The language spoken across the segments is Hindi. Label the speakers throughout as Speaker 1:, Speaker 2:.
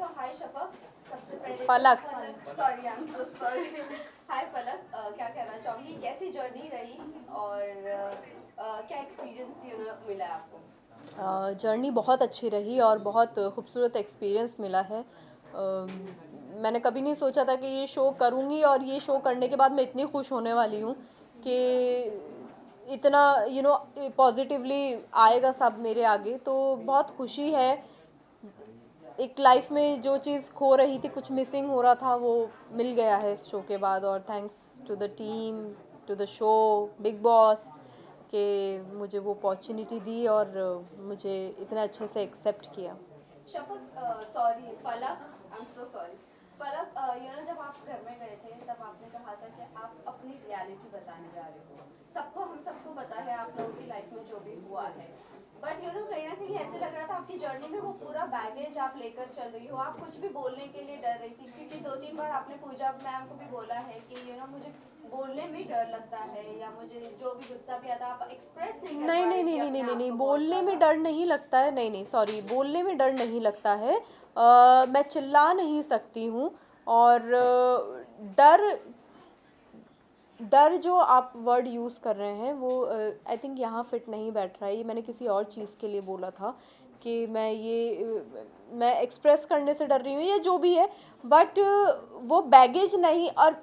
Speaker 1: सो हाय शफक, सबसे पहले
Speaker 2: Falak,
Speaker 1: sorry I am so sorry. Hi Falak, क्या कहना चाहूँगी, कैसी जर्नी रही और क्या एक्सपीरियंस मिला है आपको?
Speaker 2: जर्नी बहुत अच्छी रही और बहुत खूबसूरत एक्सपीरियंस मिला है। मैंने कभी नहीं सोचा था कि ये शो करूँगी और ये शो करने के बाद मैं इतनी खुश होने वाली हूँ कि इतना पॉजिटिवली आएगा सब मेरे आगे, तो बहुत खुशी है। एक लाइफ में जो चीज़ खो रही थी, कुछ मिसिंग हो रहा था, वो मिल गया है इस शो के बाद। और thanks to the team, to the show, Bigg Boss कि मुझे वो अपॉर्चुनिटी दी और मुझे इतना अच्छे से एक्सेप्ट किया।
Speaker 1: शफक, सॉरी फलक, आई एम सो सॉरी फलक, जब आप घर में गए थे तब आपने कहा था कि आप अपनी रियलिटी बताने जा रहे हो। हम सबको पता है आप लोगों की लाइफ में जो भी हुआ है, बट कहीं ना कहीं ऐसे लग रहा था आपकी जर्नी में वो पूरा बैगेज आप लेकर चल रही हो। आप कुछ भी बोलने के लिए डर रही थी, क्योंकि 2-3 बार आपने पूजा मैम को भी बोला है कि मुझे बोलने में डर लगता है, या मुझे जो भी गुस्सा भी आता आप एक्सप्रेस नहीं कर पा रही थी अपने आप को।
Speaker 2: बोलने में डर नहीं लगता है, नहीं सॉरी, बोलने में डर नहीं लगता है। मैं चिल्ला नहीं सकती हूँ। और डर डर जो आप वर्ड यूज़ कर रहे हैं वो आई थिंक यहाँ फिट नहीं बैठ रहा है। ये मैंने किसी और चीज़ के लिए बोला था कि मैं एक्सप्रेस करने से डर रही हूँ या जो भी है, बट वो बैगेज नहीं। और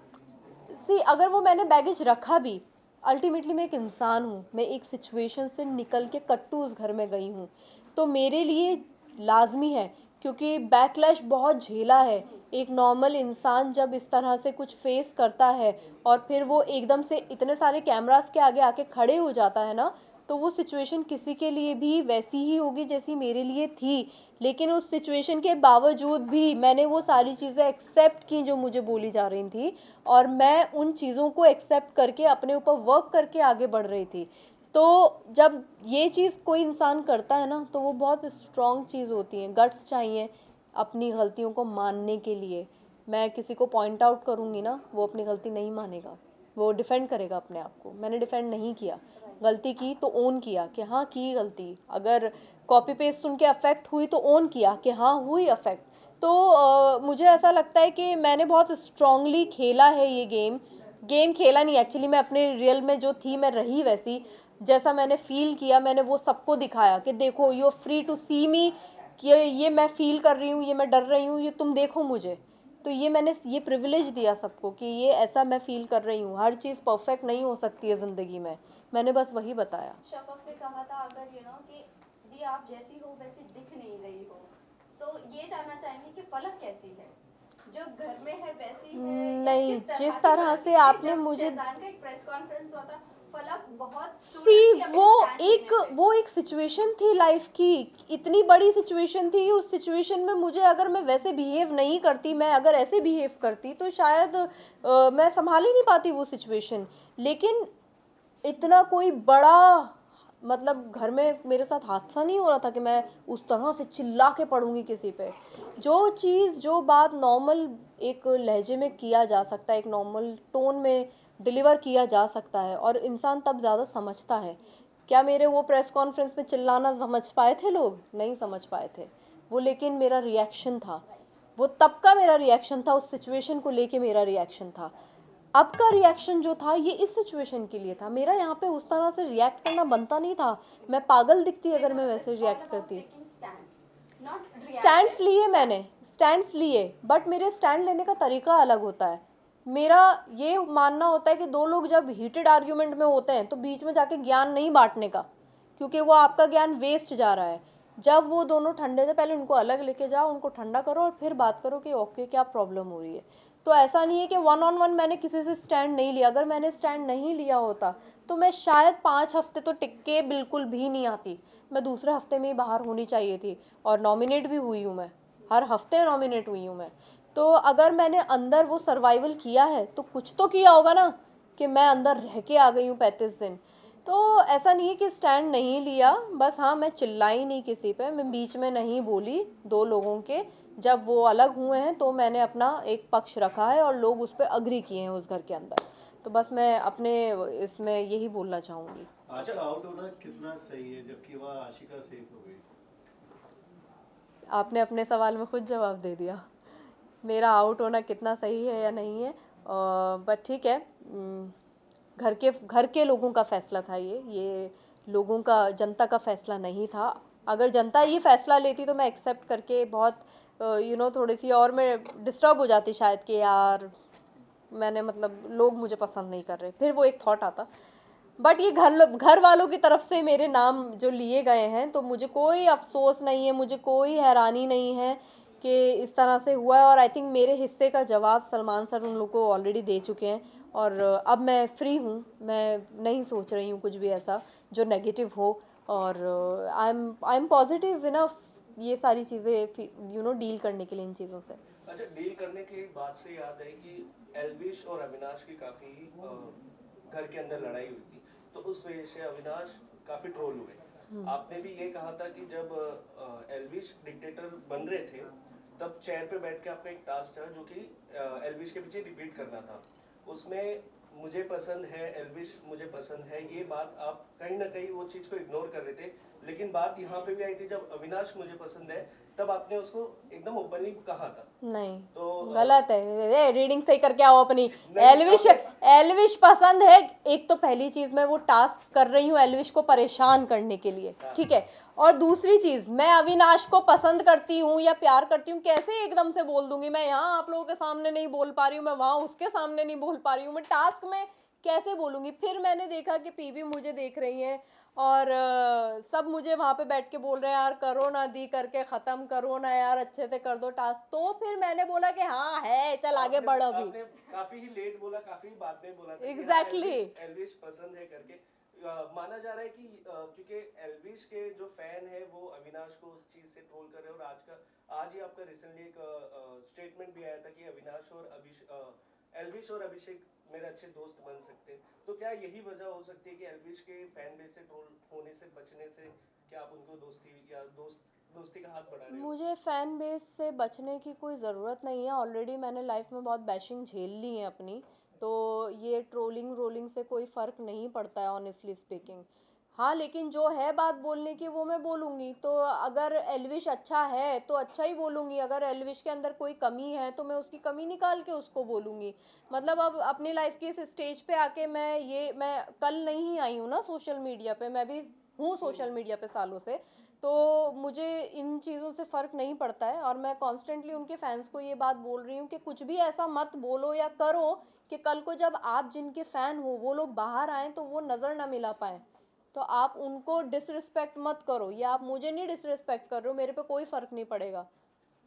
Speaker 2: सी, अगर वो मैंने बैगेज रखा भी, अल्टीमेटली मैं एक इंसान हूँ, मैं एक सिचुएशन से निकल के कट्टू उस घर में गई हूँ, तो मेरे लिए लाजमी है, क्योंकि बैकलैश बहुत झेला है। एक नॉर्मल इंसान जब इस तरह से कुछ फेस करता है और फिर वो एकदम से इतने सारे कैमरास के आगे आके खड़े हो जाता है ना, तो वो सिचुएशन किसी के लिए भी वैसी ही होगी जैसी मेरे लिए थी। लेकिन उस सिचुएशन के बावजूद भी मैंने वो सारी चीज़ें एक्सेप्ट की जो मुझे बोली जा रही थी, और मैं उन चीज़ों को एक्सेप्ट करके अपने ऊपर वर्क करके आगे बढ़ रही थी। तो जब ये चीज़ कोई इंसान करता है ना, तो वो बहुत स्ट्रॉन्ग चीज़ होती है। गट्स चाहिए अपनी गलतियों को मानने के लिए। मैं किसी को पॉइंट आउट करूँगी ना, वो अपनी गलती नहीं मानेगा, वो डिफेंड करेगा अपने आप को। मैंने डिफेंड नहीं किया, गलती की तो ओन किया कि हाँ की गलती। अगर कॉपी पेस्ट सुन के अफेक्ट हुई तो ओन किया कि हाँ हुई अफेक्ट। तो मुझे ऐसा लगता है कि मैंने बहुत स्ट्रांगली खेला है ये गेम खेला नहीं, एक्चुअली मैं अपने रियल में जो थी मैं रही वैसी। जैसा मैंने फील किया मैंने वो सबको दिखाया कि देखो, यू आर फ्री टू सी मी, कि ये मैं फील कर रही हूँ, ये मैं डर रही हूँ, ये तुम देखो मुझे। तो ये मैंने ये प्रिविलेज दिया सबको कि ये ऐसा मैं फील कर रही हूँ। हर चीज़ परफेक्ट नहीं हो सकती है ज़िंदगी में, मैंने बस वही बताया।
Speaker 1: शफक ने कहा था अगर कि दी आप जैसी हो वैसी दिख नहीं रही हो, सो ये जानना चाहेंगे कि फलक कैसी है, जो घर में है वैसी है या
Speaker 2: नहीं,
Speaker 1: किस
Speaker 2: जिस
Speaker 1: तरह
Speaker 2: तरह से आपने
Speaker 1: जब
Speaker 2: मुझे
Speaker 1: शहजाद का एक प्रेस कॉन्फ्रेंस हुआ था, फलक बहुत
Speaker 2: सी,
Speaker 1: स्टूडेंट थी अपने स्टैंड लेने पे।
Speaker 2: वो एक सिचुएशन थी लाइफ की, इतनी बड़ी सिचुएशन थी। उस सिचुएशन में मुझे, अगर मैं वैसे बिहेव नहीं करती, मैं अगर ऐसे बिहेव करती, तो शायद मैं संभाल ही नहीं पाती वो सिचुएशन। लेकिन इतना कोई बड़ा, मतलब घर में मेरे साथ हादसा नहीं हो रहा था कि मैं उस तरह से चिल्ला के पढ़ूंगी किसी पे। जो चीज़, जो बात नॉर्मल एक लहजे में किया जा सकता है, एक नॉर्मल टोन में डिलीवर किया जा सकता है, और इंसान तब ज़्यादा समझता है। क्या मेरे वो प्रेस कॉन्फ्रेंस में चिल्लाना समझ पाए थे लोग? नहीं समझ पाए थे वो, लेकिन मेरा रिएक्शन था वो, तब का मेरा रिएक्शन था, उस सिचुएशन को लेके मेरा रिएक्शन था। अब का रिएक्शन जो था ये इस सिचुएशन के लिए था। मेरा यहाँ पे उस तरह से रिएक्ट करना बनता नहीं था। मैं पागल दिखती अगर मैं वैसे रिएक्ट करती। स्टैंड्स लिए, बट मेरे स्टैंड लेने का तरीका अलग होता है। मेरा ये मानना होता है कि दो लोग जब हीटेड आर्ग्यूमेंट में होते हैं तो बीच में जाके ज्ञान नहीं बांटने का, क्योंकि वो आपका ज्ञान वेस्ट जा रहा है। जब वो दोनों ठंडे थे, पहले उनको अलग लेके जाओ, उनको ठंडा करो और फिर बात करो कि ओके क्या प्रॉब्लम हो रही है। तो ऐसा नहीं है कि 1-on-1 मैंने किसी से स्टैंड नहीं लिया। अगर मैंने स्टैंड नहीं लिया होता तो मैं शायद 5 हफ्ते तो टिक के बिल्कुल भी नहीं आती। मैं दूसरे हफ्ते में ही बाहर होनी चाहिए थी, और नॉमिनेट भी हुई हूँ मैं, हर हफ्ते नॉमिनेट हुई हूँ मैं। तो अगर मैंने अंदर वो सर्वाइवल किया है तो कुछ तो किया होगा ना, कि मैं अंदर रह के आ गई हूँ 35 दिन। तो ऐसा नहीं है कि स्टैंड नहीं लिया, बस हाँ मैं चिल्लाई नहीं किसी पे, मैं बीच में नहीं बोली दो लोगों के। जब वो अलग हुए हैं तो मैंने अपना एक पक्ष रखा है और लोग उस पर अग्री किए हैं उस घर के अंदर। तो बस मैं अपने इसमें यही बोलना चाहूँगी।
Speaker 3: आशा आउट होना कितना सही है जबकि वह आशिका सेफ हो गई?
Speaker 2: आपने अपने सवाल में खुद जवाब दे दिया। मेरा आउट होना कितना सही है या नहीं है, बट ठीक है। घर के लोगों का फैसला था ये लोगों का, जनता का फैसला नहीं था। अगर जनता ये फैसला लेती तो मैं एक्सेप्ट करके बहुत थोड़ी सी और मैं डिस्टर्ब हो जाती शायद कि यार मैंने मतलब लोग मुझे पसंद नहीं कर रहे, फिर वो एक थॉट आता। बट ये घर वालों की तरफ से मेरे नाम जो लिए गए हैं तो मुझे कोई अफसोस नहीं है, मुझे कोई हैरानी नहीं है कि इस तरह से हुआ है। और आई थिंक मेरे हिस्से का जवाब सलमान सर उन लोग को ऑलरेडी दे चुके हैं और अब मैं फ्री हूँ, मैं नहीं सोच रही हूँ कुछ भी ऐसा जो नेगेटिव हो। और आई एम पॉजिटिव इनफ ये सारी चीज़ें डील करने के लिए इन चीज़ों से।
Speaker 3: अच्छा, डील करने की बात से याद है कि एल्विश और अविनाश की काफी घर के अंदर लड़ाई हुई थी, तो उस वजह से अविनाश काफी ट्रोल हुए। आपने भी ये कहा था कि जब एल्विश डिक्टेटर बन रहे थे तब चेयर पे बैठ के आपका एक टास्क था जो कि एल्विश के पीछे रिपीट करना था। उसमें मुझे पसंद है एल्विश, मुझे पसंद है, ये बात आप कहीं ना कहीं वो चीज को इग्नोर कर रहे थे। लेकिन बात यहाँ पे भी आई थी जब अविनाश मुझे पसंद है तब आपने उसको एकदम ओपनली कहा था।
Speaker 2: नहीं,
Speaker 3: तो
Speaker 2: गलत है। रीडिंग सही करके आओ अपनी।
Speaker 3: नहीं,
Speaker 2: एल्विश पसंद है। एक तो पहली चीज मैं वो टास्क कर रही हूँ एल्विश को परेशान करने के लिए, ठीक है। और दूसरी चीज मैं अविनाश को पसंद करती हूँ या प्यार करती हूँ कैसे एकदम से बोल दूंगी। मैं यहाँ आप लोगों के सामने नहीं बोल पा रही हूँ, मैं वहाँ उसके सामने नहीं बोल पा रही हूँ, मैं टास्क में कैसे बोलूँगी। फिर मैंने देखा कि पीवी मुझे देख रही हैं और सब मुझे वहाँ पे बैठ के बोल रहे हैं यार करो ना दी, करके ख़त्म करो ना यार, अच्छे से कर दो टास्क। तो फिर मैंने बोला कि हाँ है, चल आगे बढ़ अभी।
Speaker 3: आपने काफी ही लेट बोला, काफी बाद में बोला था कि हाँ,
Speaker 2: Exactly.
Speaker 3: एल्विश पसंद है करके। माना जा रहा है कि क्योंकि एल्विश के जो फैन है वो अविनाश को उस चीज से ट्रोल कर रहे हैं। और आज ही आपका रिसेंटली एक स्टेटमेंट भी आया था कि अविनाश और एल्विश और अभिषेक मेरे अच्छे दोस्त बन सकते हैं। तो क्या यही वजह हो सकती है कि एल्विश के फैन बेस से ट्रोल होने से बचने से क्या आप उनको दोस्ती का हाथ बढ़ा रहे हो?
Speaker 2: मुझे फ़ैन बेस से बचने की कोई ज़रूरत नहीं है। ऑलरेडी मैंने लाइफ में बहुत बैशिंग झेल ली है अपनी, तो ये ट्रोलिंग रोलिंग से कोई फ़र्क नहीं पड़ता है ऑनेस्टली स्पीकिंग। हाँ, लेकिन जो है बात बोलने की वो मैं बोलूँगी। तो अगर एल्विश अच्छा है तो अच्छा ही बोलूँगी, अगर एल्विश के अंदर कोई कमी है तो मैं उसकी कमी निकाल के उसको बोलूँगी। मतलब अब अपनी लाइफ की इस स्टेज पे आके मैं कल नहीं आई हूँ ना सोशल मीडिया पे, मैं भी हूँ सोशल मीडिया पे सालों से। तो मुझे इन चीज़ों से फ़र्क नहीं पड़ता है और मैं कॉन्स्टेंटली उनके फैंस को ये बात बोल रही हूँ कि कुछ भी ऐसा मत बोलो या करो कि कल को जब आप जिनके फ़ैन हो वो लोग बाहर आएँ तो वो नज़र ना मिला पाएँ। तो आप उनको डिसरिस्पेक्ट मत करो, या आप मुझे नहीं डिसरिस्पेक्ट कर रहे हो, मेरे पे कोई फ़र्क नहीं पड़ेगा।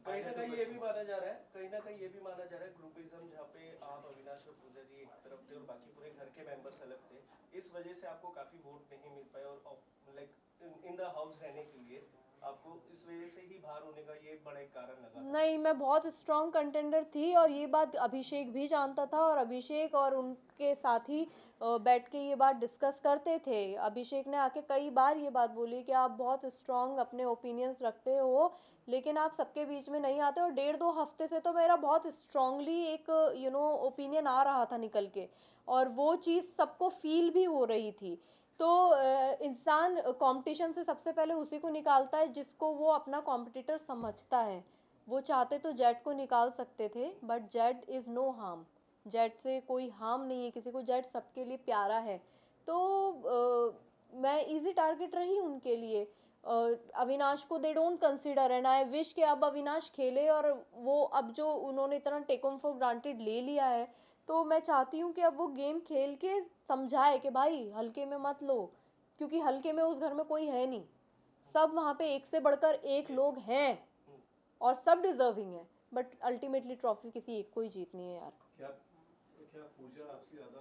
Speaker 3: कहीं ना कहीं ये भी माना जा रहा है, ग्रुपिज्म, जहाँ पे आप अविनाश और पूजा जी एक तरफ थे और बाकी पूरे घर के मेंबर्स अलग थे। इस वजह से आपको काफी वोट नहीं मिल पाए और लाइक इन द हाउस रहने के लिए आपको इस वजह से ही बाहर होने का ये बड़ा एक कारण लगा।
Speaker 2: नहीं, मैं बहुत स्ट्रॉन्ग कंटेंडर थी और ये बात अभिषेक भी जानता था और अभिषेक और उनके साथी बैठ के ये बात डिस्कस करते थे। अभिषेक ने आके कई बार ये बात बोली कि आप बहुत स्ट्रॉन्ग अपने ओपिनियंस रखते हो लेकिन आप सबके बीच में नहीं आते। और 1.5-2 हफ्ते से तो मेरा बहुत स्ट्रांगली एक ओपिनियन आ रहा था निकल के, और वो चीज़ सबको फील भी हो रही थी। तो इंसान कंपटीशन से सबसे पहले उसी को निकालता है जिसको वो अपना कॉम्पिटिटर समझता है। वो चाहते तो जेड को निकाल सकते थे but Z is no harm, Z से कोई हार्म नहीं है किसी को, जेड सबके लिए प्यारा है। तो मैं इजी टारगेट रही उनके लिए। अविनाश को they don't consider and I wish कि अब अविनाश खेले और वो अब जो उन्होंने इतना टेक ऑन फॉर ग्रांटेड ले लिया है तो मैं चाहती हूँ कि अब वो गेम खेल के समझाए कि भाई हल्के में मत लो, क्योंकि हल्के में उस घर में कोई है नहीं, सब वहाँ पे एक से बढ़कर एक लोग हैं और सब डिजर्विंग है, बट अल्टीमेटली ट्रॉफी किसी एक को ही जीतनी है यार।
Speaker 4: क्या पूजा आपसे ज़्यादा